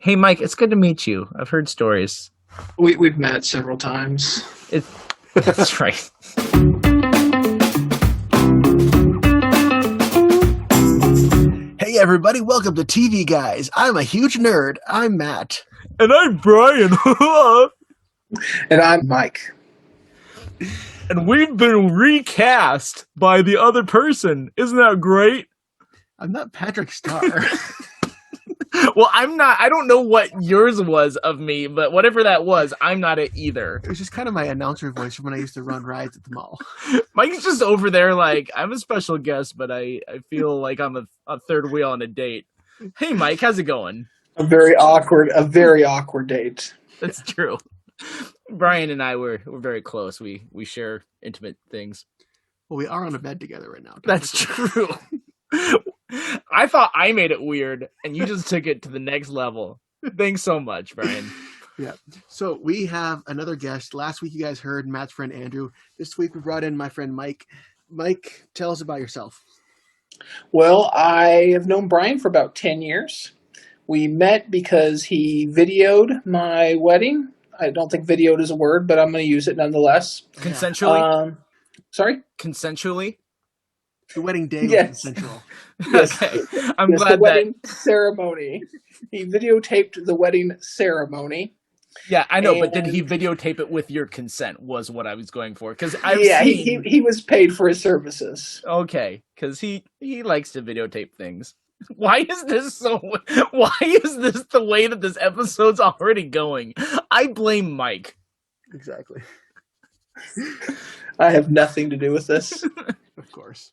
Hey, Mike, it's good to meet you. I've heard stories. We've met several times. It, that's right. Hey everybody, welcome to TV Guys. I'm a huge nerd. I'm Matt. And I'm Brian. And I'm Mike. And we've been recast by the other person. Isn't that great? I'm not Patrick Star. Well, I'm not. I don't know what yours was of me, but whatever that was, I'm not it either. It was just kind of my announcer voice from when I used to run rides at the mall. Mike's just over there like, I'm a special guest, but I feel like I'm a third wheel on a date. Hey, Mike, how's it going? A very awkward date. That's true. Brian and I we're very close. We share intimate things. Well, we are on a bed together right now. That's true. I thought I made it weird, and you just took it to the next level. Thanks so much, Brian. Yeah. So we have another guest. Last week you guys heard Matt's friend Andrew. This week we brought in my friend Mike. Mike, tell us about yourself. Well, I have known Brian for about 10 years. We met because he videoed my wedding. I don't think videoed is a word, but I'm going to use it nonetheless. Consensually? Sorry? Consensually? The wedding day was Yes. consensual. Yes. Okay. I'm Yes, glad the wedding that. ceremony. He videotaped the wedding ceremony. Yeah, I know, but did he videotape it with your consent? Was what I was going for because I've Yeah, seen. he was paid for his services. Okay, because he likes to videotape things. Why is this so? Why is this the way that this episode's already going? I blame Mike. Exactly. I have nothing to do with this. Of course.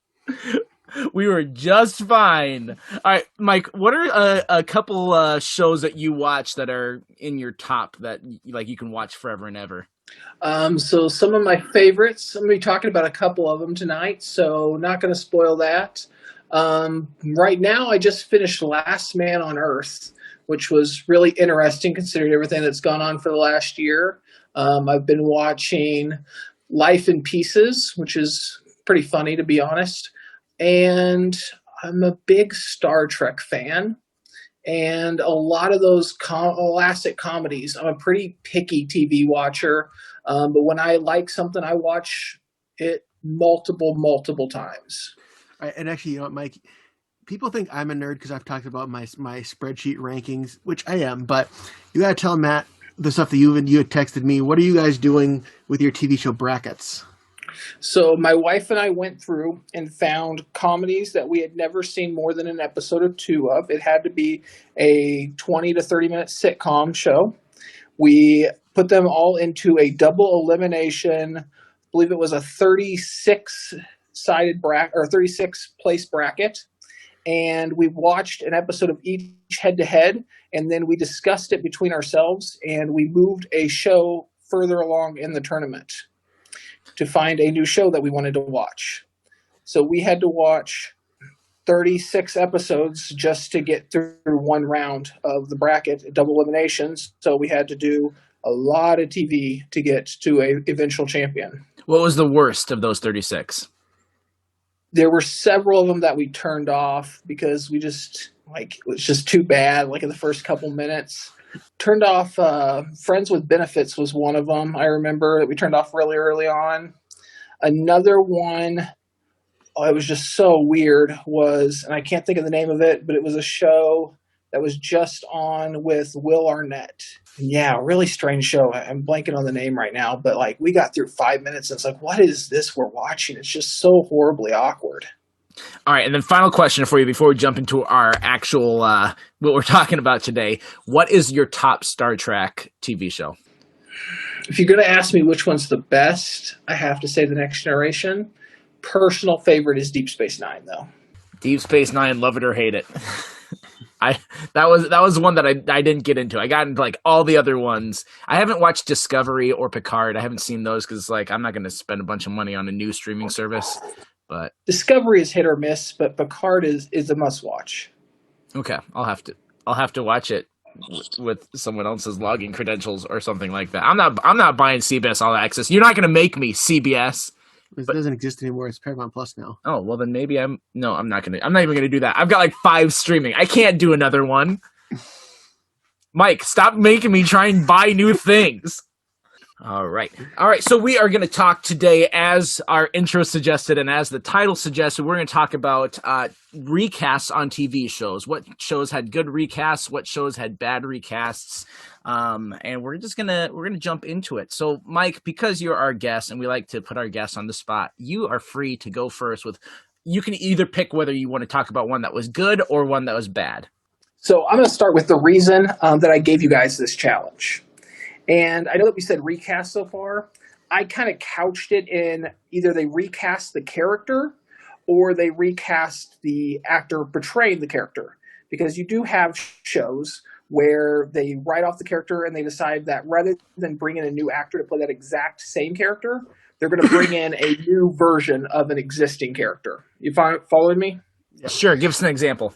We were just fine. All right, Mike. What are a couple shows that you watch that are in your top that like you can watch forever and ever? So some of my favorites, I'm going to be talking about a couple of them tonight, so not going to spoil that. Right now, I just finished Last Man on Earth, which was really interesting considering everything that's gone on for the last year. I've been watching Life in Pieces, which is pretty funny, to be honest. And I'm a big Star Trek fan. And a lot of those classic comedies, I'm a pretty picky TV watcher. But when I like something, I watch it multiple times. Right, and actually, you know what, Mike? People think I'm a nerd because I've talked about my spreadsheet rankings, which I am. But you got to tell Matt the stuff that you had texted me. What are you guys doing with your TV show brackets? So my wife and I went through and found comedies that we had never seen more than an episode or two of. It had to be a 20 to 30-minute sitcom show. We put them all into a double elimination. I believe it was a 36-sided bracket or 36-place bracket. And we watched an episode of each head-to-head, and then we discussed it between ourselves, and we moved a show further along in the tournament to find a new show that we wanted to watch. So we had to watch 36 episodes just to get through one round of the bracket, double eliminations. So we had to do a lot of TV to get to a eventual champion. What was the worst of those 36? There were several of them that we turned off because we just, it was just too bad, in the first couple minutes. Turned off Friends with Benefits was one of them. I remember that we turned off really early on. Another one, it was just so weird, and I can't think of the name of it, but it was a show that was just on with Will Arnett. Yeah, really strange show. I'm blanking on the name right now, but we got through 5 minutes and it's like, what is this we're watching? It's just so horribly awkward. All right, and then final question for you before we jump into our actual what we're talking about today. What is your top Star Trek TV show? If you're going to ask me which one's the best, I have to say The Next Generation. Personal favorite is Deep Space Nine, though. Deep Space Nine, love it or hate it. That was one that I didn't get into. I got into all the other ones. I haven't watched Discovery or Picard. I haven't seen those because I'm not going to spend a bunch of money on a new streaming service. But Discovery is hit or miss, but Picard is a must watch. Okay, I'll have to watch it with someone else's login credentials or something like that. I'm not buying CBS All Access. You're not going to make me CBS. It doesn't exist anymore. It's Paramount Plus now. Oh, well then maybe I'm not even gonna do that. I've got 5 streaming. I can't do another one. Mike, stop making me try and buy new things. All right. So we are going to talk today, as our intro suggested and as the title suggested, we're going to talk about recasts on TV shows. What shows had good recasts? What shows had bad recasts? And we're gonna jump into it. So, Mike, because you're our guest and we like to put our guests on the spot, you are free to go first. You can either pick whether you want to talk about one that was good or one that was bad. So I'm going to start with the reason that I gave you guys this challenge. And I know that we said recast so far. I kind of couched it in either they recast the character or they recast the actor portraying the character. Because you do have shows where they write off the character and they decide that rather than bring in a new actor to play that exact same character, they're going to bring in a new version of an existing character. You following me? Yeah. Sure, give us an example.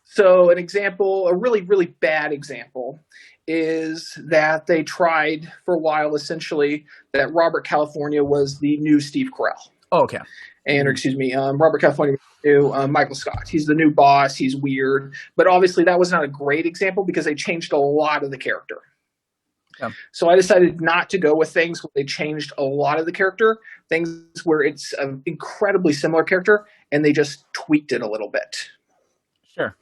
So an example, a really, really bad example, is that they tried for a while, essentially, that Robert California was the new Steve Carell. Oh, okay. Robert California was the new Michael Scott. He's the new boss. He's weird. But obviously that was not a great example because they changed a lot of the character. Yeah. So I decided not to go with things where they changed a lot of the character, things where it's an incredibly similar character and they just tweaked it a little bit. Sure.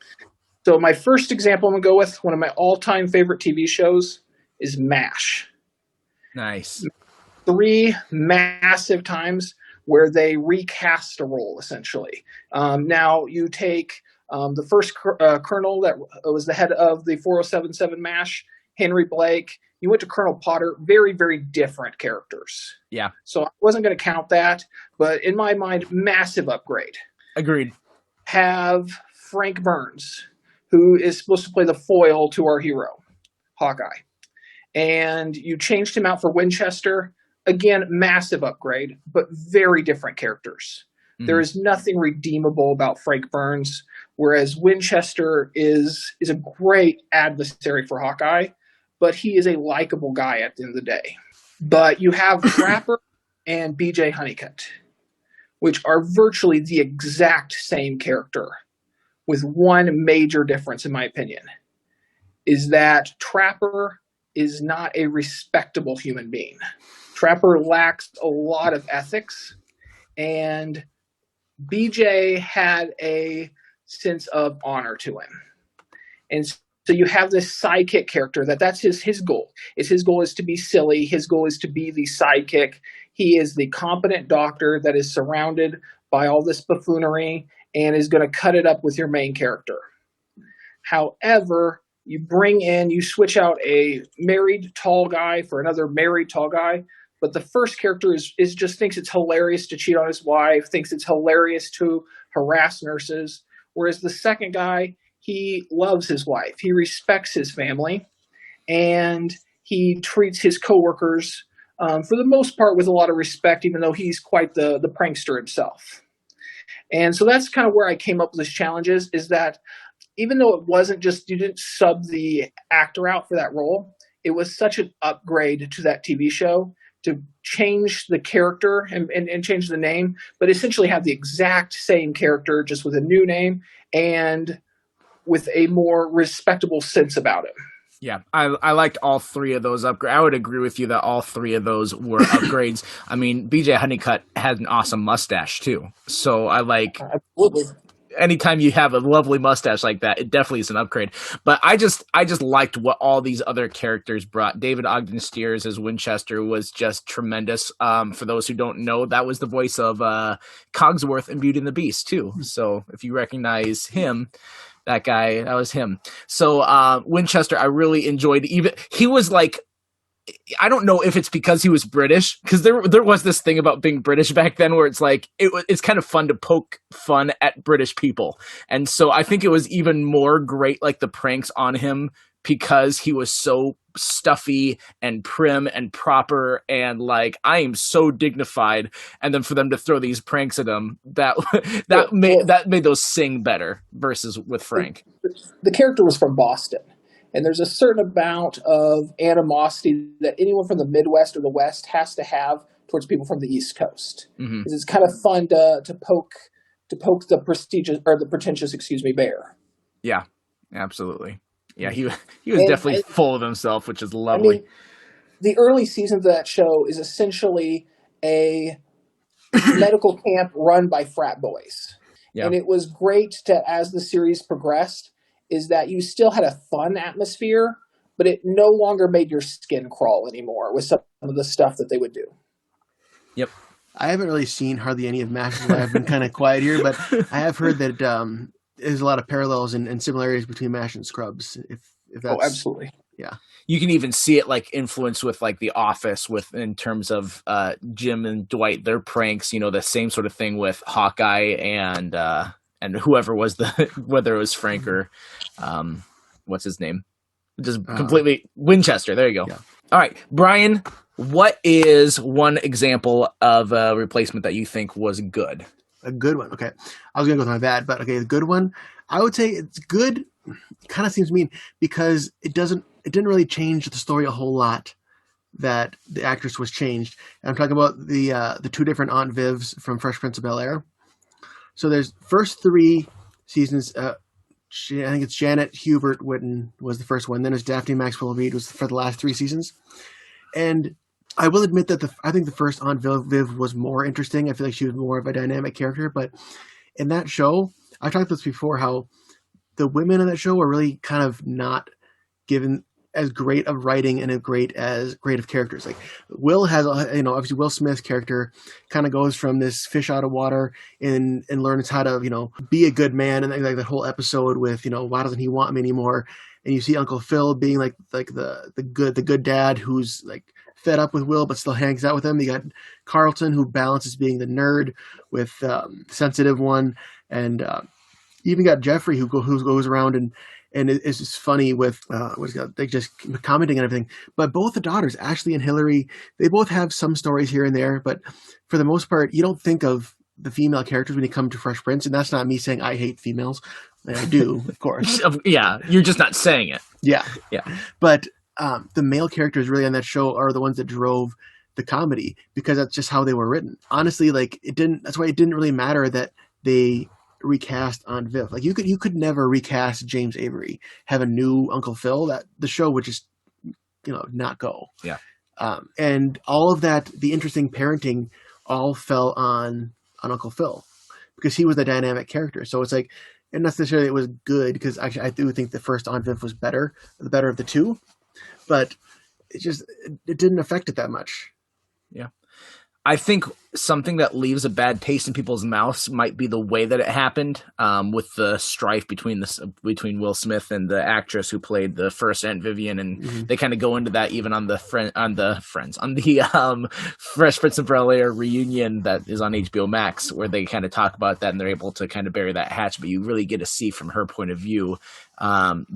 So my first example I'm going to go with, one of my all-time favorite TV shows, is MASH. Nice. 3 massive times where they recast a role, essentially. Now, you take the first colonel that was the head of the 4077 MASH, Henry Blake. You went to Colonel Potter, very, very different characters. Yeah. So I wasn't going to count that, but in my mind, massive upgrade. Agreed. Have Frank Burns, who is supposed to play the foil to our hero, Hawkeye. And you changed him out for Winchester. Again, massive upgrade, but very different characters. Mm-hmm. There is nothing redeemable about Frank Burns, whereas Winchester is a great adversary for Hawkeye, but he is a likable guy at the end of the day. But you have Trapper and BJ Honeycutt, which are virtually the exact same character, with one major difference, in my opinion, is that Trapper is not a respectable human being. Trapper lacks a lot of ethics, and BJ had a sense of honor to him. And so you have this sidekick character that's his goal. His goal is to be silly. His goal is to be the sidekick. He is the competent doctor that is surrounded by all this buffoonery and is going to cut it up with your main character. However, you switch out a married tall guy for another married tall guy, but the first character is just thinks it's hilarious to cheat on his wife, thinks it's hilarious to harass nurses, whereas the second guy, he loves his wife, he respects his family, and he treats his coworkers for the most part with a lot of respect, even though he's quite the prankster himself. And so that's kind of where I came up with this challenge is that even though it wasn't just, you didn't sub the actor out for that role, it was such an upgrade to that TV show to change the character and change the name, but essentially have the exact same character just with a new name and with a more respectable sense about it. Yeah, I liked all 3 of those upgrades. I would agree with you that all 3 of those were upgrades. I mean, BJ Honeycutt had an awesome mustache too. So I like absolutely. Anytime you have a lovely mustache like that, it definitely is an upgrade. But I just liked what all these other characters brought. David Ogden Stiers as Winchester was just tremendous. For those who don't know, that was the voice of Cogsworth in Beauty and the Beast too. So if you recognize him, that guy, that was him. So Winchester, I really enjoyed. Even he was like, I don't know if it's because he was British, because there was this thing about being British back then where it's like it's kind of fun to poke fun at British people, and so I think it was even more great, like the pranks on him, because he was so stuffy and prim and proper and like, I am so dignified, and then for them to throw these pranks at him, that made those sing better versus with Frank. The character was from Boston. And there's a certain amount of animosity that anyone from the Midwest or the West has to have towards people from the East Coast. Mm-hmm. It's kind of fun to poke the prestigious or the pretentious, bear. Yeah, absolutely. Yeah, he was And definitely full of himself, which is I lovely. mean, the early seasons of that show is essentially a medical camp run by frat boys. Yeah. And it was great to, as the series progressed, is that you still had a fun atmosphere, but it no longer made your skin crawl anymore with some of the stuff that they would do. Yep. I haven't really seen hardly any of Max's I've been kind of quiet here, but I have heard that there's a lot of parallels and similarities between MASH and Scrubs. If that's absolutely. Yeah. You can even see it like influence with like The Office with in terms of Jim and Dwight, their pranks, the same sort of thing with Hawkeye and whoever was whether it was Frank or what's his name? Just completely Winchester. There you go. Yeah. All right, Brian, what is one example of a replacement that you think was good? A good one. Okay. I was going to go with my bad, but okay, the good one. I would say it's good. Kind of seems mean because it didn't really change the story a whole lot that the actress was changed. And I'm talking about the two different Aunt Vivs from Fresh Prince of Bel-Air. So there's first 3 seasons, I think it's Janet Hubert Whitten was the first one. Then there's Daphne Maxwell Reid was for the last 3 seasons. And I will admit that I think the first Aunt Viv was more interesting. I feel like she was more of a dynamic character. But in that show, I've talked about this before, how the women in that show are really kind of not given as great of writing and as great of characters. Like Will has, obviously Will Smith's character kind of goes from this fish out of water and learns how to, be a good man. And like the whole episode with, why doesn't he want me anymore? And you see Uncle Phil being like the good dad who's like fed up with Will, but still hangs out with him. You got Carlton, who balances being the nerd with sensitive one. And you even got Jeffrey who goes around and it's just funny with they just commenting on everything. But both the daughters, Ashley and Hillary, they both have some stories here and there, but for the most part, you don't think of the female characters when you come to Fresh Prince, and that's not me saying I hate females. I do, of course. Yeah, you're just not saying it. Yeah. But the male characters really on that show are the ones that drove the comedy because that's just how they were written. Honestly, that's why it didn't really matter that they recast Aunt Viv. Like you could never recast James Avery, have a new Uncle Phil. That the show would just not go. Yeah. And all of that, the interesting parenting, all fell on Uncle Phil because he was the dynamic character. So it's like, and not necessarily it was good because actually I do think the first Aunt Viv was the better of the two, but it didn't affect it that much. Yeah. I think something that leaves a bad taste in people's mouths might be the way that it happened, with the strife between Will Smith and the actress who played the first Aunt Vivian, and they kind of go into that even on the Fresh Prince of Bel-Air reunion that is on HBO Max, where they kind of talk about that and they're able to kind of bury that hatch, but you really get to see from her point of view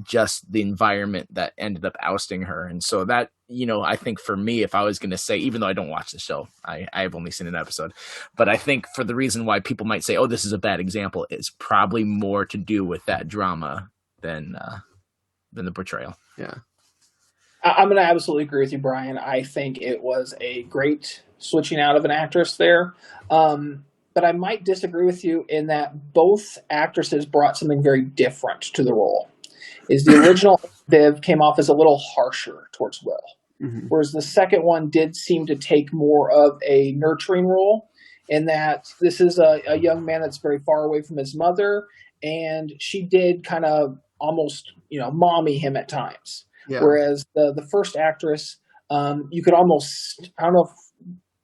just the environment that ended up ousting her. And so that, I think for me, if I was going to say, even though I don't watch the show, I've only seen an episode, but I think for the reason why people might say, oh, this is a bad example, is probably more to do with that drama than the portrayal. Yeah. I'm going to absolutely agree with you, Brian. I think it was a great switching out of an actress there. But I might disagree with you in that both actresses brought something very different to the role. Is the original Viv came off as a little harsher towards Will, whereas the second one did seem to take more of a nurturing role, in that this is a young man that's very far away from his mother, and she did kind of almost, mommy him at times. Yeah. Whereas the first actress, you could almost, I don't know if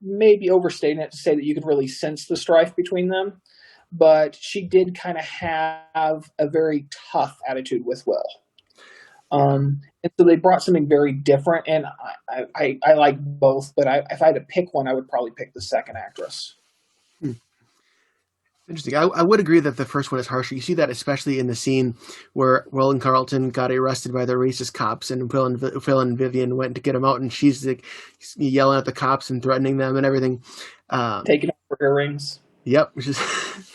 maybe overstating it to say that you could really sense the strife between them, but she did kind of have a very tough attitude with Will. And so they brought something very different, and I like both, but if I had to pick one, I would probably pick the second actress. Interesting. I would agree that the first one is harsher. You see that especially in the scene where Will and Carlton got arrested by the racist cops, and Phil and Vivian went to get them out, and she's like yelling at the cops and threatening them and everything. Taking off her earrings. Yep. Which is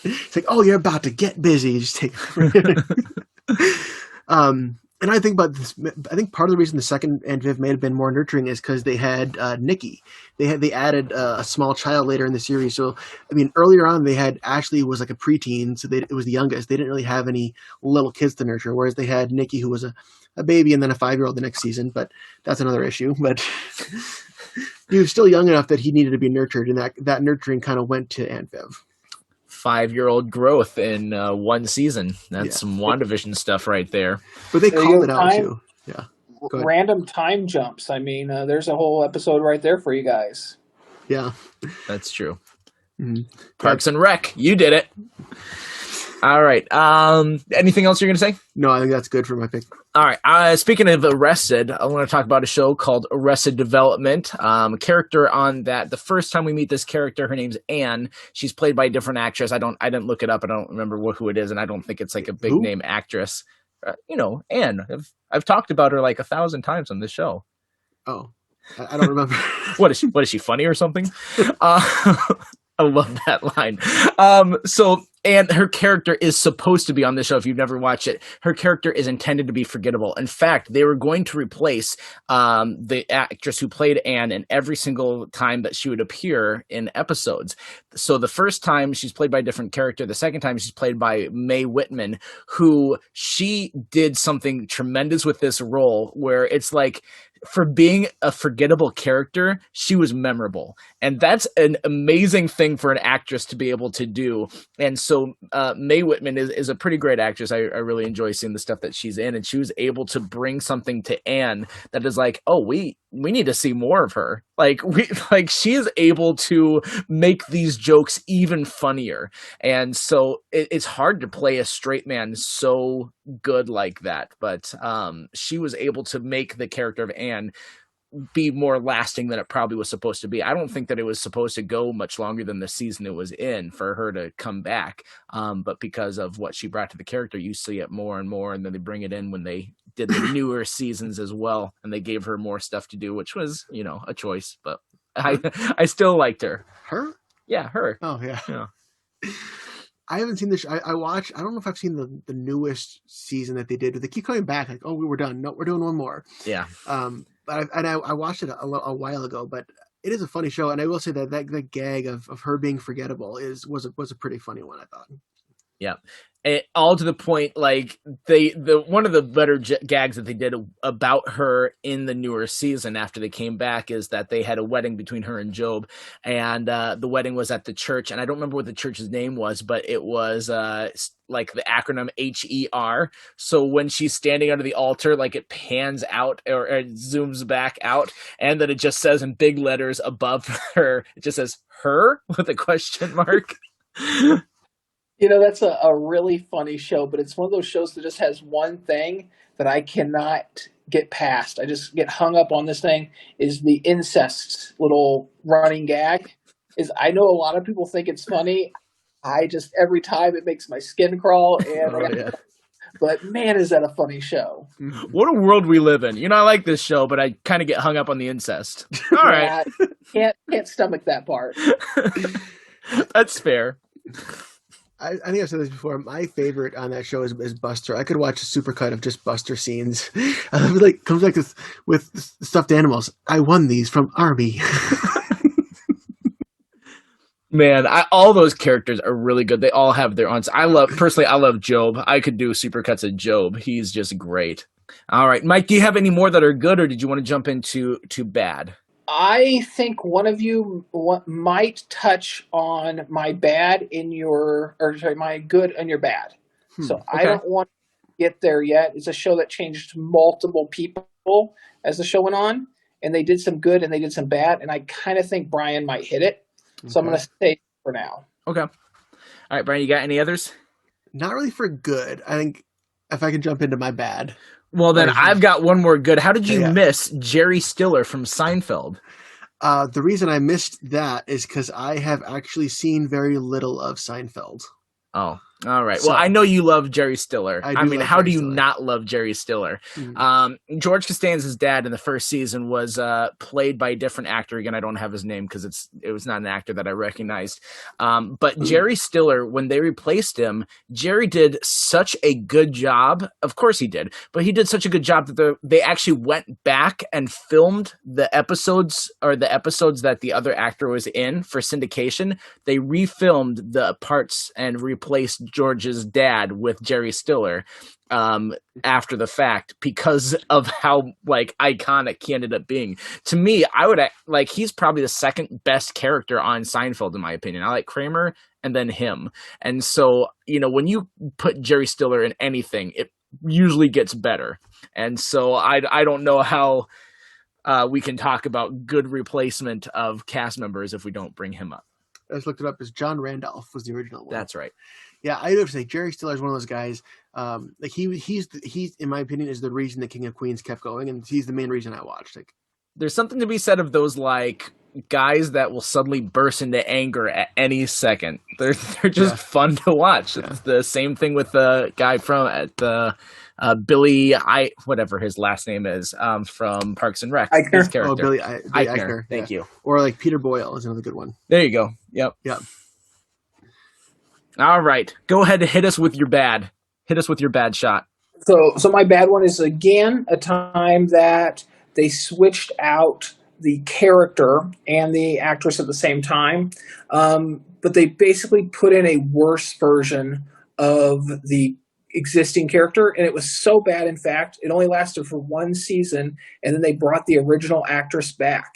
it's like, oh, you're about to get busy. Just take And I think about this. I think part of the reason the second Aunt Viv may have been more nurturing is because they had Nikki. They added a small child later in the series. So I mean, earlier on they had Ashley was like a preteen, so it was the youngest. They didn't really have any little kids to nurture. Whereas they had Nikki, who was a baby, and then a 5-year-old the next season. But that's another issue. But he was still young enough that he needed to be nurtured, and that nurturing kind of went to Aunt Viv. 5-year-old growth in one season. That's some WandaVision stuff right there. But they called it out too. Yeah. Random time jumps. I mean, there's a whole episode right there for you guys. Yeah. That's true. Mm-hmm. Parks and Rec. You did it. All right. Anything else you're going to say? No, I think that's good for my pick. All right. Speaking of Arrested, I want to talk about a show called Arrested Development. A character on that. The first time we meet this character, her name's Anne. She's played by a different actress. I didn't look it up. I don't remember who it is, and I don't think it's like a big name actress. Anne. I've talked about her like 1,000 times on this show. Oh, I don't remember. What is she funny or something? I love that line. And her character is supposed to be on the show. If you've never watched it, her character is intended to be forgettable. In fact, they were going to replace the actress who played Anne in every single time that she would appear in episodes. So the first time she's played by a different character. The second time she's played by Mae Whitman, who she did something tremendous with this role where it's like, for being a forgettable character, she was memorable. And that's an amazing thing for an actress to be able to do. And so Mae Whitman is a pretty great actress. I really enjoy seeing the stuff that she's in. And she was able to bring something to Anne that is like, oh, we need to see more of her. She is able to make these jokes even funnier. And so it's hard to play a straight man so good like that. But she was able to make the character of Anne be more lasting than it probably was supposed to be. I don't think that it was supposed to go much longer than the season it was in for her to come back. But because of what she brought to the character, you see it more and more. And then they bring it in when they did the newer seasons as well. And they gave her more stuff to do, which was, a choice. But I still liked her. Her? Yeah, her. Oh, yeah. I haven't seen this. I watched. I don't know if I've seen the newest season that they did. They keep coming back. Like, oh, we were done. No, we're doing one more. Yeah. But I watched it a while ago. But it is a funny show, and I will say that gag of her being forgettable was a pretty funny one, I thought. Yeah. All to the point, like one of the better gags that they did about her in the newer season after they came back is that they had a wedding between her and Job, and the wedding was at the church, and I don't remember what the church's name was, but it was like the acronym HER. So when she's standing under the altar, like it pans out or it zooms back out, and then it just says in big letters above her, it just says her with a question mark. That's a really funny show, but it's one of those shows that just has one thing that I cannot get past. I just get hung up on this thing, is the incest little running gag. I know a lot of people think it's funny. I just, every time it makes my skin crawl. But man, is that a funny show. What a world we live in. I like this show, but I kind of get hung up on the incest. All right. Can't stomach that part. That's fair. I think I've said this before. My favorite on that show is Buster. I could watch a supercut of just Buster scenes. Comes back with stuffed animals. I won these from Arby. Man, all those characters are really good. They all have their own. I love Job. I could do supercuts of Job. He's just great. All right, Mike, do you have any more that are good, or did you want to jump into bad? I think one of you might touch on my good and your bad. So okay. I don't want to get there yet. It's a show that changed multiple people as the show went on, and they did some good and they did some bad, and I kind of think Brian might hit it. So I'm going to stay for now. Okay. All right, Brian, you got any others? Not really for good. I think if I could jump into my bad. Well, then I've got one more good. How did you miss Jerry Stiller from Seinfeld? The reason I missed that is because I have actually seen very little of Seinfeld. Oh, All right. So- Well, I know you love Jerry Stiller. I I do mean, love how Jerry do you Stiller. not love Jerry Stiller? Mhm. George Costanza's dad in the first season was played by a different actor. Again, I don't have his name because it was not an actor that I recognized. But Jerry Stiller, when they replaced him, Jerry did such a good job. Of course he did, but he did such a good job that they actually went back and filmed the episodes that the other actor was in for syndication. They refilmed the parts and replaced George's dad with Jerry Stiller after the fact because of how like iconic he ended up being. To me, I would like he's probably the second best character on Seinfeld in my opinion. I like Kramer and then him. And so, when you put Jerry Stiller in anything, it usually gets better. And so I don't know how we can talk about good replacement of cast members if we don't bring him up. I just looked it up. As John Randolph was the original one. That's right. Yeah, I do have to say Jerry Stiller is one of those guys. Like he's in my opinion is the reason the King of Queens kept going, and he's the main reason I watched. Like, there's something to be said of those like guys that will suddenly burst into anger at any second. They're just fun to watch. Yeah. It's the same thing with the guy from the Billy whatever his last name is from Parks and Rec. Eichner. His character. Oh, Billy Eichner. Thank you. Or like Peter Boyle is another good one. There you go. Yep. All right. Go ahead and hit us with your bad. Hit us with your bad shot. So my bad one is again a time that they switched out the character and the actress at the same time, but they basically put in a worse version of the existing character, and it was so bad. In fact, it only lasted for one season, and then they brought the original actress back.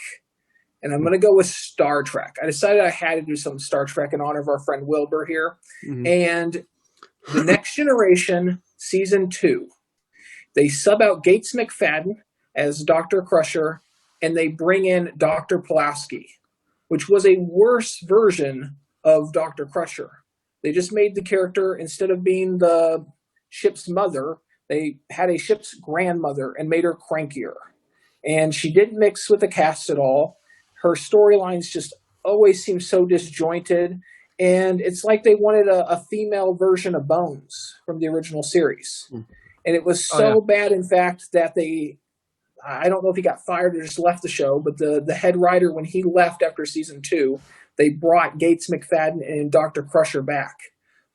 And I'm going to go with Star Trek. I decided I had to do some Star Trek in honor of our friend Wilbur here. Mm-hmm. And The Next Generation Season 2, they sub out Gates McFadden as Dr. Crusher, and they bring in Dr. Pulaski, which was a worse version of Dr. Crusher. They just made the character, instead of being the ship's mother, they had a ship's grandmother and made her crankier. And she didn't mix with the cast at all. Her storylines just always seem so disjointed. And it's like they wanted a female version of Bones from the original series. And it was so bad, in fact, that I don't know if he got fired or just left the show, but the head writer, when he left after season 2, they brought Gates McFadden and Dr. Crusher back.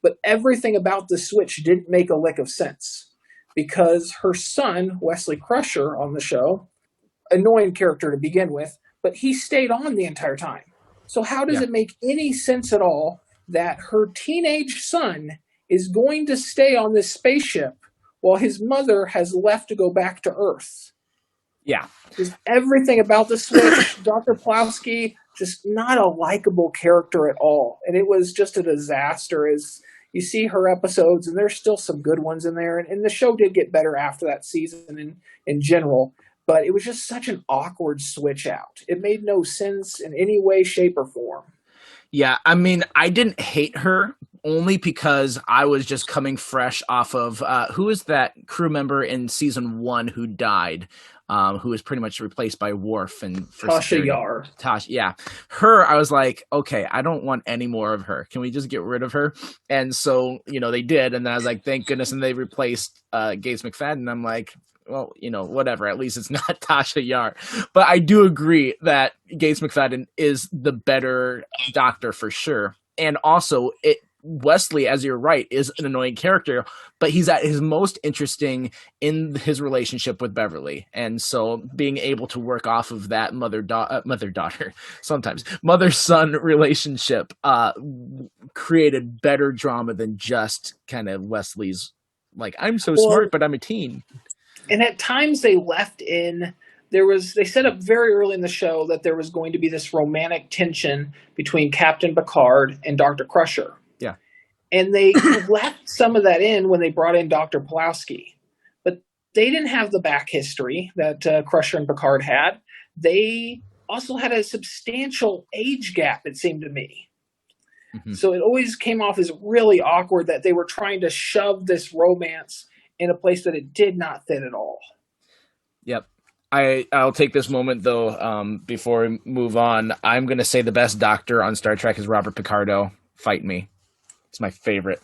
But everything about the switch didn't make a lick of sense, because her son, Wesley Crusher, on the show, annoying character to begin with, but he stayed on the entire time. So how does it make any sense at all that her teenage son is going to stay on this spaceship while his mother has left to go back to Earth? Yeah. Just everything about the switch, Dr. Pulaski, just not a likable character at all. And it was just a disaster. As you see her episodes, and there's still some good ones in there. And the show did get better after that season in general. But it was just such an awkward switch out. It made no sense in any way, shape, or form. Yeah, I mean, I didn't hate her only because I was just coming fresh off of who is that crew member in season 1 who died, who was pretty much replaced by Worf and Tasha Yar. Tasha, yeah, her. I was like, okay, I don't want any more of her. Can we just get rid of her? And so they did, and then I was like, thank goodness, and they replaced Gates McFadden. I'm like, well, whatever. At least it's not Tasha Yar. But I do agree that Gates McFadden is the better doctor for sure. And also, Wesley, as you're right, is an annoying character, but he's at his most interesting in his relationship with Beverly. And so being able to work off of that mother-daughter, sometimes mother-son relationship created better drama than just kind of Wesley's, like, I'm so smart, but I'm a teen. And at times they left in, they set up very early in the show that there was going to be this romantic tension between Captain Picard and Dr. Crusher. Yeah. And they left some of that in when they brought in Dr. Pulaski. But they didn't have the back history that Crusher and Picard had. They also had a substantial age gap, it seemed to me. Mm-hmm. So it always came off as really awkward that they were trying to shove this romance in a place that it did not fit at all. Yep. I'll take this moment, though, before we move on. I'm going to say the best doctor on Star Trek is Robert Picardo. Fight me. It's my favorite.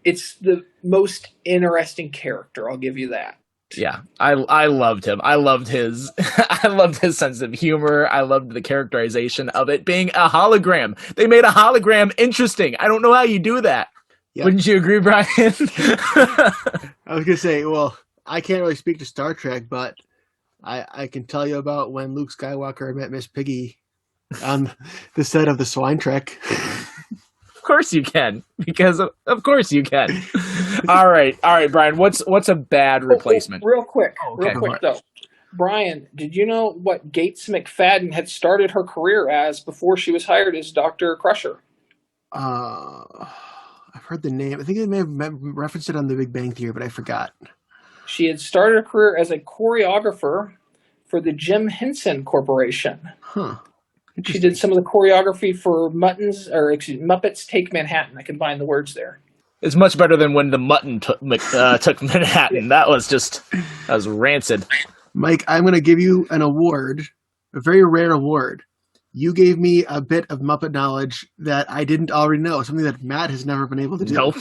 it's the most interesting character. I'll give you that. Yeah, I loved him. I loved his I loved his sense of humor. I loved the characterization of it being a hologram. They made a hologram interesting. I don't know how you do that. Yep. Wouldn't you agree, Brian? I was gonna say, well, I can't really speak to Star Trek, but I can tell you about when Luke Skywalker met Miss Piggy on the set of the Swine Trek. Of course you can, because of course you can. All right, Brian. What's a bad replacement? Real quick, Okay. though. Brian, did you know what Gates McFadden had started her career as before she was hired as Dr. Crusher? I've heard the name. I think they may have referenced it on The Big Bang Theory, but I forgot. She had started her career as a choreographer for the Jim Henson Corporation. Huh. She did some of the choreography for Muppets Take Manhattan. I combined the words there. It's much better than when the Mutton took Manhattan. That was rancid. Mike, I'm going to give you an award, a very rare award. You gave me a bit of Muppet knowledge that I didn't already know, something that Matt has never been able to do. Nope.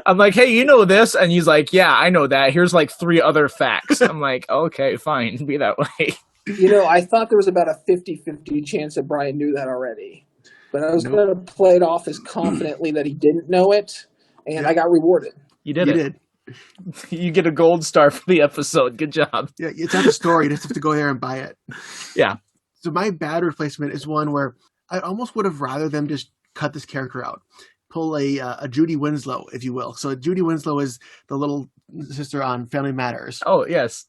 I'm like, hey, you know this? And he's like, yeah, I know that. Here's like 3 other facts. I'm like, okay, fine, be that way. I thought there was about a 50-50 chance that Brian knew that already. But I was going to play it off as confidently that he didn't know it, and I got rewarded. You did. You get a gold star for the episode. Good job. Yeah, it's at the store. You just have to go there and buy it. Yeah. So my bad replacement is one where I almost would have rather them just cut this character out. Pull a Judy Winslow, if you will. So Judy Winslow is the little sister on Family Matters. Oh, yes.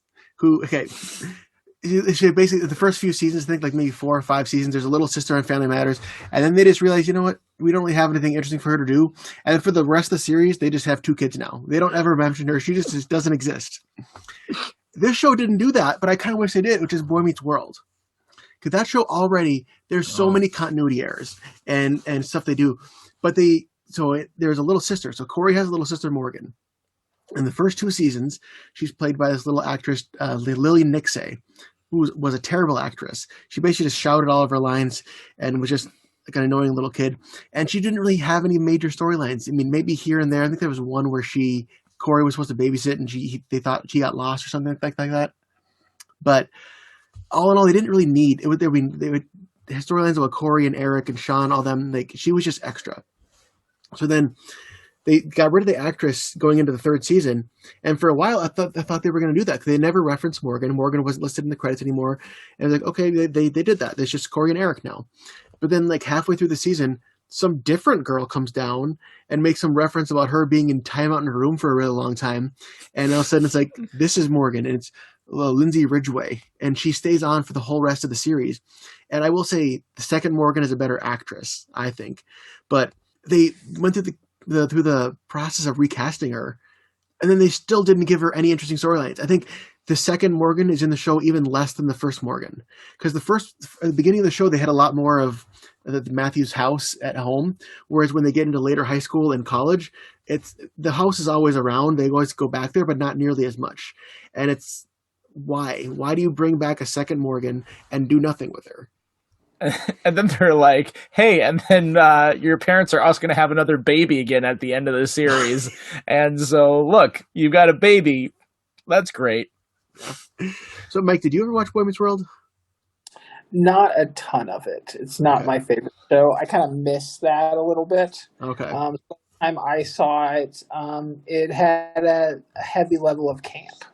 She basically, the first few seasons, I think like maybe 4 or 5 seasons, there's a little sister on Family Matters. And then they just realize, you know what? We don't really have anything interesting for her to do. And for the rest of the series, they just have 2 kids now. They don't ever mention her. She just doesn't exist. This show didn't do that, but I kind of wish they did, which is Boy Meets World. Because that show already, there's so many continuity errors and stuff they do. But there's a little sister. So Corey has a little sister, Morgan. In the first 2 seasons, she's played by this little actress, Lily Nixay, who was a terrible actress. She basically just shouted all of her lines and was just like an annoying little kid. And she didn't really have any major storylines. I mean, maybe here and there. I think there was one where Corey was supposed to babysit and they thought she got lost or something like that. But all in all, they didn't really need it. They would storylines about Corey and Eric and Sean, all them. Like she was just extra. So then they got rid of the actress going into the 3rd season, and for a while I thought they were going to do that because they never referenced Morgan. Morgan wasn't listed in the credits anymore, and I was like, okay, they did that. There's just Corey and Eric now. But then, like halfway through the season, some different girl comes down and makes some reference about her being in timeout in her room for a really long time, and all of a sudden it's like, this is Morgan, and it's Lindsay Ridgway, and she stays on for the whole rest of the series. And I will say the second Morgan is a better actress, I think, but they went through the process of recasting her, and then they still didn't give her any interesting storylines. I think the second Morgan is in the show even less than the first Morgan, because at the beginning of the show they had a lot more of the Matthews house at home, whereas when they get into later high school and college, it's the house is always around. They always go back there, but not nearly as much. And it's why do you bring back a second Morgan and do nothing with her? And then they're like, hey, and then your parents are also going to have another baby again at the end of the series. And so, look, you got a baby. That's great. So, Mike, did you ever watch Boy Meets World? Not a ton of it. It's not my favorite show. I kind of miss that a little bit. Okay. The time I saw it, it had a heavy level of camp.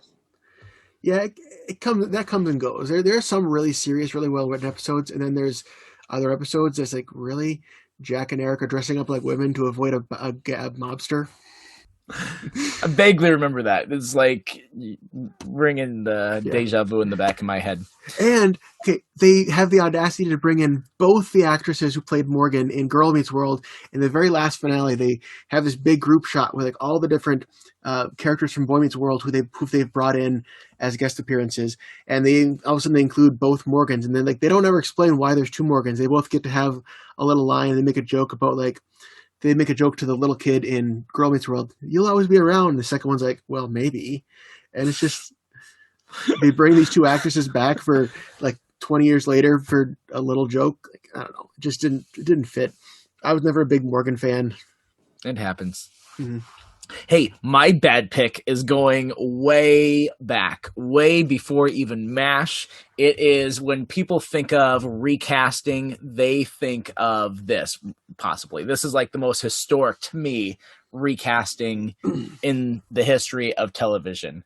Yeah, that comes and goes. There are some really serious, really well written episodes, and then there's other episodes that's like, really, Jack and Eric are dressing up like women to avoid a mobster. I vaguely remember that. It's like bringing the deja vu in the back of my head. And they have the audacity to bring in both the actresses who played Morgan in Girl Meets World. In the very last finale, they have this big group shot with like all the different characters from Boy Meets World who they've brought in as guest appearances, and all of a sudden they include both Morgans, and then like they don't ever explain why there's 2 Morgans. They both get to have a little line. They make a joke about like. They make a joke to the little kid in Girl Meets World, you'll always be around. And the second one's like, well, maybe. And it's just, they bring these 2 actresses back for like 20 years later for a little joke. Like, I don't know. It just didn't fit. I was never a big Morgan fan. It happens. Mhm. Hey, my bad pick is going way back, way before even MASH. It is when people think of recasting, they think of this, possibly. This is like the most historic, to me, recasting in the history of television.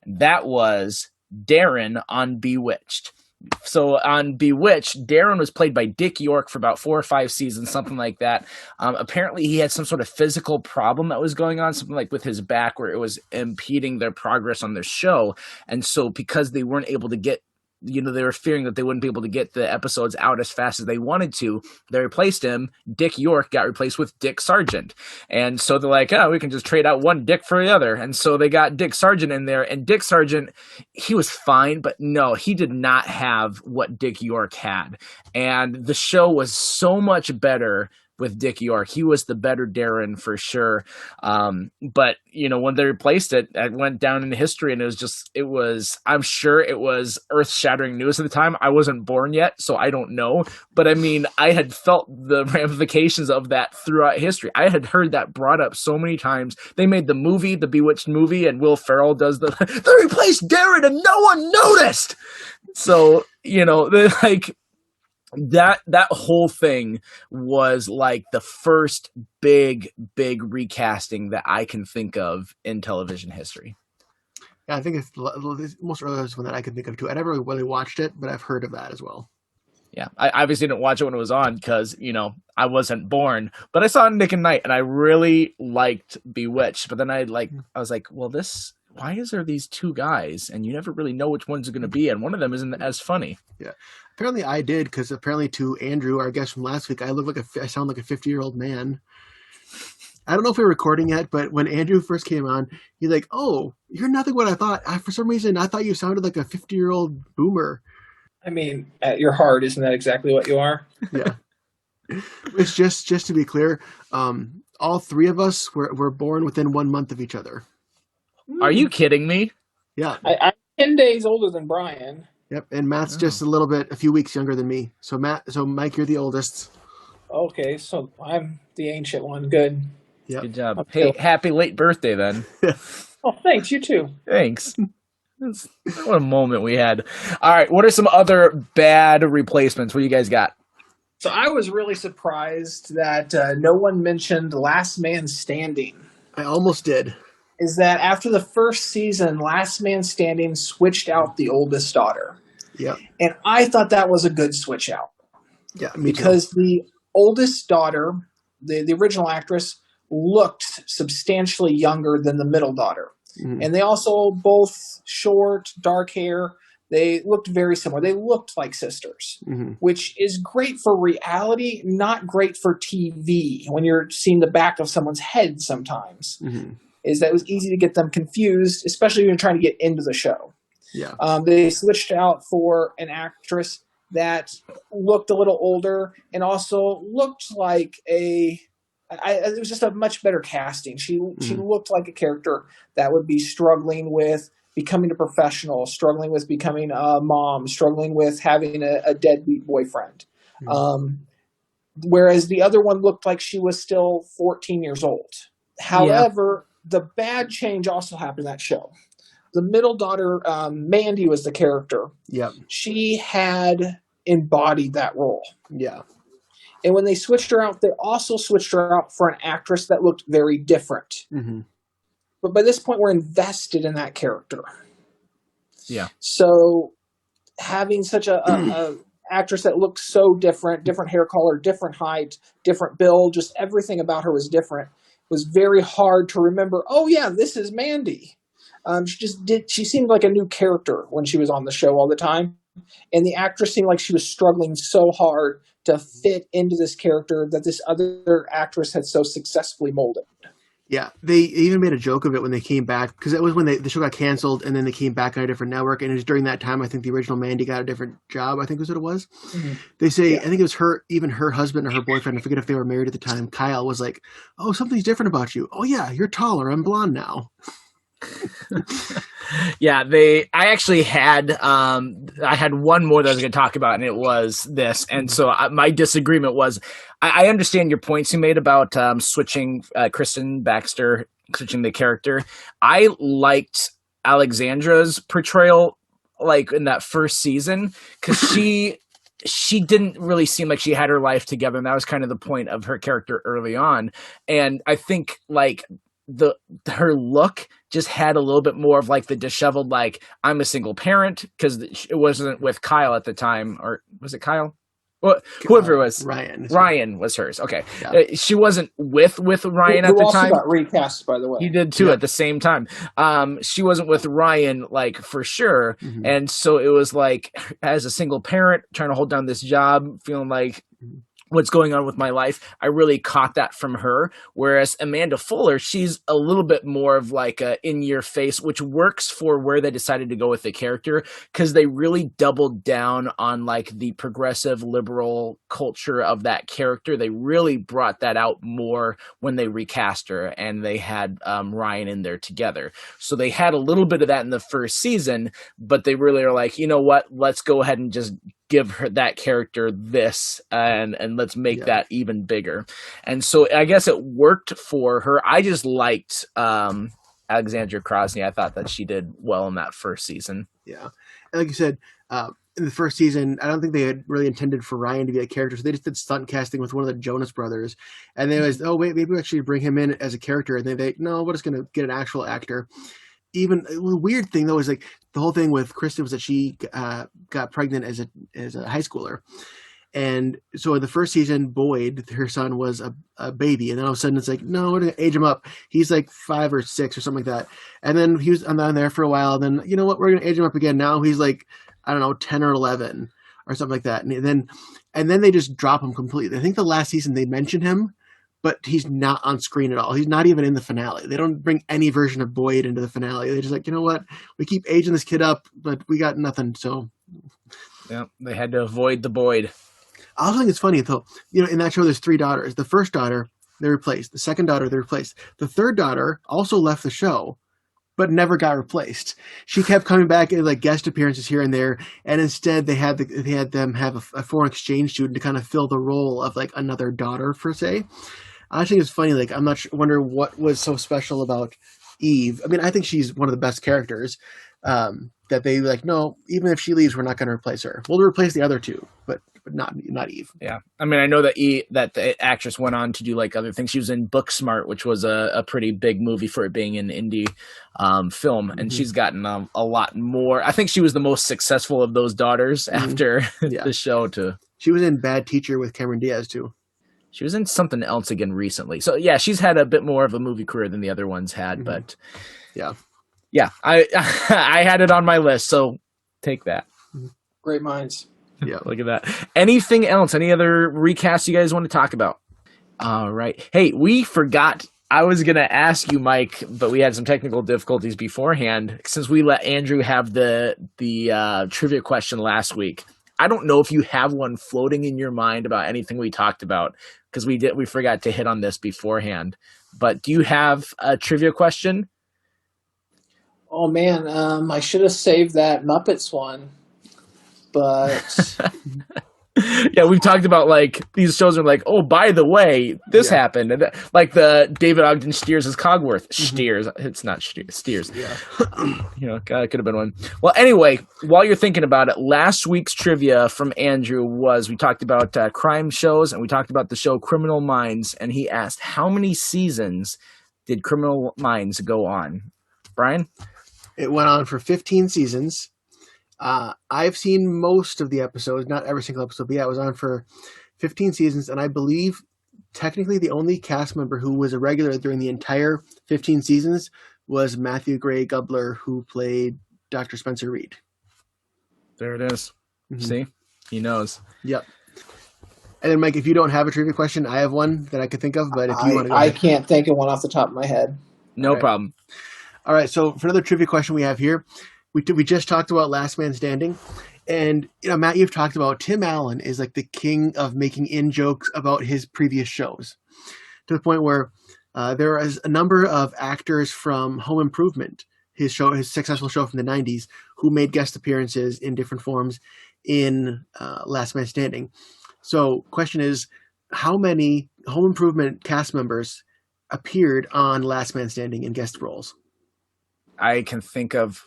That was Darren on Bewitched. So on Bewitched, Darren was played by Dick York for about 4 or 5 seasons, something like that. Apparently, he had some sort of physical problem that was going on, something like with his back, where it was impeding their progress on their show. And so, because they weren't able to get, they were fearing that they wouldn't be able to get the episodes out as fast as they wanted to. They replaced him. Dick York got replaced with Dick Sargent. And so they're like, oh, we can just trade out one Dick for the other. And so they got Dick Sargent in there. And Dick Sargent, he was fine, but no, he did not have what Dick York had. And the show was so much better with Dick York. He was the better Darren for sure. But, when they replaced it, it went down in history, and I'm sure it was earth-shattering news at the time. I wasn't born yet, so I don't know. But I mean, I had felt the ramifications of that throughout history. I had heard that brought up so many times. They made the movie, the Bewitched movie, and Will Ferrell does they replaced Darren and no one noticed. So, that whole thing was like the first big recasting that I can think of in television history. Yeah, I think it's the most earliest one that I can think of too. I never really watched it, but I've heard of that as well. Yeah, I obviously didn't watch it when it was on because, I wasn't born. But I saw Nick and Knight, and I really liked Bewitched. But then I was like, well, why is there these two guys, and you never really know which one's going to be, and one of them isn't as funny. Yeah, apparently I did, because apparently to Andrew, our guest from last week, I sound like a 50-year-old man. I don't know if we were recording yet, but when Andrew first came on, he's like, "Oh, you're nothing what I thought. For some reason, I thought you sounded like a 50-year-old boomer." I mean, at your heart, isn't that exactly what you are? Yeah. It's just to be clear, all three of us were born within 1 month of each other. Are you kidding me? Yeah. I'm 10 days older than Brian. Yep, and Matt's just a few weeks younger than me. So Mike, you're the oldest. Okay, so I'm the ancient one. Good. Yep. Good job. Okay. Hey, happy late birthday then. Oh, thanks. You too. Thanks. What a moment we had. All right, what are some other bad replacements? What do you guys got? So I was really surprised that no one mentioned Last Man Standing. I almost did. Is that after the first season, Last Man Standing switched out the oldest daughter. Yep. And I thought that was a good switch out. Yeah, me because too. the oldest daughter, the original actress, looked substantially younger than the middle daughter. Mm-hmm. And they also both short, dark hair. They looked very similar. They looked like sisters, which is great for reality, not great for TV. When you're seeing the back of someone's head sometimes, is that it was easy to get them confused, especially when you're trying to get into the show. Yeah. They switched out for an actress that looked a little older and also looked like it was just a much better casting. She looked like a character that would be struggling with becoming a professional, struggling with becoming a mom, struggling with having a deadbeat boyfriend. Whereas the other one looked like she was still 14 years old. However, the bad change also happened in that show. The middle daughter, Mandy, was the character. Yep. She had embodied that role. Yeah. And when they switched her out, they also switched her out for an actress that looked very different. But by this point, we're invested in that character. Yeah. So having such a actress that looked so different hair color, different height, different build, just everything about her was different, was very hard to remember. Oh yeah, this is Mandy. She seemed like a new character when she was on the show all the time. And the actress seemed like she was struggling so hard to fit into this character that this other actress had so successfully molded. Yeah, they even made a joke of it when they came back, because it was when the show got canceled and then they came back on a different network. And it was during that time, I think the original Mandy got a different job, I think was what it was. They say, I think it was her husband or her boyfriend, I forget if they were married at the time, Kyle, was like, "Oh, something's different about you. Oh yeah, you're taller, I'm blonde now." Yeah, I actually had I had one more that I was going to talk about, and it was this. And so my disagreement was, I understand your points you made about switching Kristen Baxter, switching the character. I liked Alexandra's portrayal, like in that first season, because she didn't really seem like she had her life together, and that was kind of the point of her character early on. And I think like the her look just had a little bit more of like the disheveled, like I'm a single parent, because it wasn't with Kyle at the time, or was it Kyle? Well, whoever it was, Ryan was hers. Okay, Yeah. She wasn't with Ryan at Who the also time. got recast, by the way. He did too Yep. at the same time. She wasn't with Ryan, like for sure, and so it was like as a single parent trying to hold down this job, feeling like what's going on with my life. I really caught that from her. Whereas Amanda Fuller, she's a little bit more of like a in your face, which works for where they decided to go with the character, because they really doubled down on like the progressive liberal culture of that character. They really brought that out more when they recast her and they had Ryan in there together. So they had a little bit of that in the first season, but they really are like, you know what, let's go ahead and just give her that character this, and let's make that even bigger. And so I guess it worked for her. I just liked Alexandra Krasny. I thought that she did well in that first season. Yeah, and like you said, in the first season, I don't think they had really intended for Ryan to be a character, so they just did stunt casting with one of the Jonas Brothers, and they was, oh wait, maybe we actually bring him in as a character, and they no, we're just gonna get an actual actor. Even the weird thing though is like the whole thing with Kristen was that she got pregnant as a high schooler, and so in the first season, Boyd, her son, was a baby, and then all of a sudden it's like, no, we're gonna age him up. He's like 5 or 6 or something like that, and then he was on there for a while. And then you know what, we're gonna age him up again. Now he's like, I don't know, 10 or 11 or something like that, and then they just drop him completely. I think the last season they mentioned him, but he's not on screen at all. He's not even in the finale. They don't bring any version of Boyd into the finale. They're just like, you know what? We keep aging this kid up, but we got nothing. So, yeah, they had to avoid the Boyd. I also think it's funny though. You know, in that show, there's 3 daughters. The first daughter they replaced. The second daughter they replaced. The third daughter also left the show, but never got replaced. She kept coming back in like guest appearances here and there, and instead they had them have a foreign exchange student to kind of fill the role of like another daughter per se. I think it's funny. Like, I'm not sure, wonder what was so special about Eve. I mean, I think she's one of the best characters. That they like, no, even if she leaves, we're not going to replace her. We'll replace the other 2, but not Eve. Yeah, I mean, I know that that the actress went on to do like other things. She was in Booksmart, which was a pretty big movie for it being an indie film, and she's gotten a lot more. I think she was the most successful of those daughters after the show. She was in Bad Teacher with Cameron Diaz too. She was in something else again recently. So yeah, she's had a bit more of a movie career than the other ones had. But yeah, I I had it on my list, so take that. Great minds. Yeah, look at that. Anything else? Any other recasts you guys want to talk about? All right. Hey, we forgot. I was going to ask you, Mike, but we had some technical difficulties beforehand. Since we let Andrew have the trivia question last week, I don't know if you have one floating in your mind about anything we talked about, because we forgot to hit on this beforehand. But do you have a trivia question? Oh man, I should have saved that Muppets one, but yeah, we've talked about like these shows are like, oh, by the way, this happened, and like the David Ogden Steers as Cogworth. Steers, it's not Steers. Yeah, you know, could have been one. Well, anyway, while you're thinking about it, last week's trivia from Andrew was we talked about crime shows, and we talked about the show Criminal Minds, and he asked how many seasons did Criminal Minds go on? Brian? It went on for 15 seasons. I've seen most of the episodes, not every single episode, but yeah, it was on for 15 seasons, and I believe technically the only cast member who was a regular during the entire 15 seasons was Matthew Gray Gubler, who played Dr. Spencer Reed. There it is. See? He knows. Yep. And then, Mike, if you don't have a trivia question, I have one that I could think of, but if you want to go I ahead. can't think of one off the top of my head. No problem. All right, so for another trivia question we have here, we just talked about Last Man Standing, and you know, Matt, you've talked about Tim Allen is like the king of making in jokes about his previous shows, to the point where there is a number of actors from Home Improvement his successful show from the '90s, who made guest appearances in different forms in Last Man Standing. So, question is, how many Home Improvement cast members appeared on Last Man Standing in guest roles? I can think of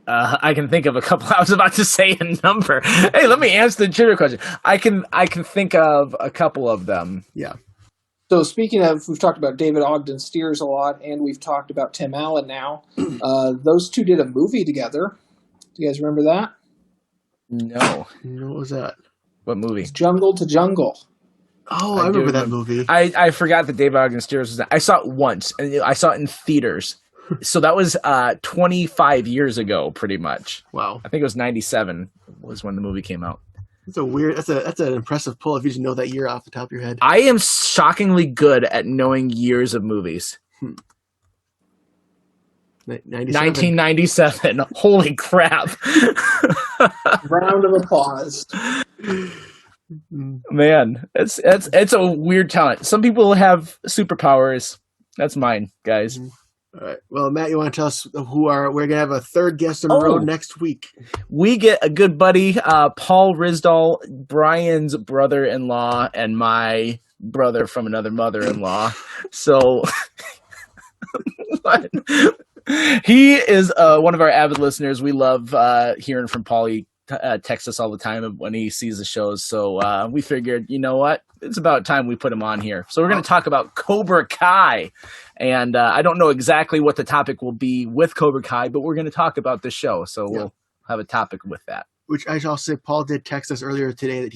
a couple. I was about to say a number. Hey, let me answer the trivia question. I can think of a couple of them. Yeah. So speaking of, we've talked about David Ogden Stiers a lot, and we've talked about Tim Allen now. Those two did a movie together. Do you guys remember that? No. What was that? What movie? It's Jungle to Jungle. Oh, I remember that movie. I forgot that David Ogden Stiers was. I saw it once, and I saw it in theaters. So that was 25 years ago, pretty much. Wow. I think it was 97 was when the movie came out. That's an impressive pull if you just know that year off the top of your head. I am shockingly good at knowing years of movies. 1997. Holy crap. Round of applause. Man, it's a weird talent. Some people have superpowers. That's mine, guys. All right. Well, Matt, you want to tell us we're going to have a third guest on the road next week? We get a good buddy, Paul Risdall, Brian's brother-in-law, and my brother from another mother-in-law. So he is one of our avid listeners. We love hearing from Paul. He texts us all the time when he sees the shows. So we figured, you know what? It's about time we put him on here. So we're going to talk about Cobra Kai. And I don't know exactly what the topic will be with Cobra Kai, but we're going to talk about the show. So we'll have a topic with that. Which I shall say, Paul did text us earlier today that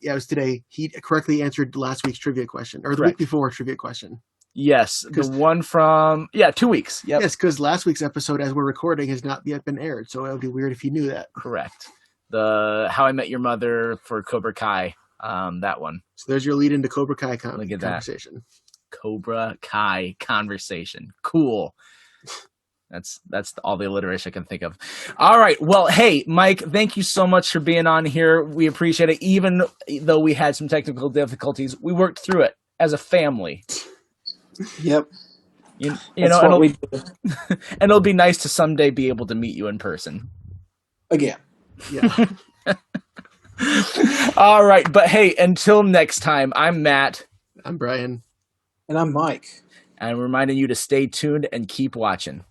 it was today. He correctly answered last week's trivia question, or the week before trivia question. Yes, the one from 2 weeks. Yep. Yes, because last week's episode, as we're recording, has not yet been aired. So it would be weird if you knew that. Correct. The How I Met Your Mother for Cobra Kai, that one. So there's your lead into Cobra Kai Look at conversation. That. Cobra Kai conversation. Cool. That's all the alliteration I can think of. All right. Well, hey, Mike, thank you so much for being on here. We appreciate it. Even though we had some technical difficulties, we worked through it as a family. Yep. You know, and it'll be nice to someday be able to meet you in person. Again. Yeah. All right. But hey, until next time, I'm Matt. I'm Brian. And I'm Mike. And I'm reminding you to stay tuned and keep watching.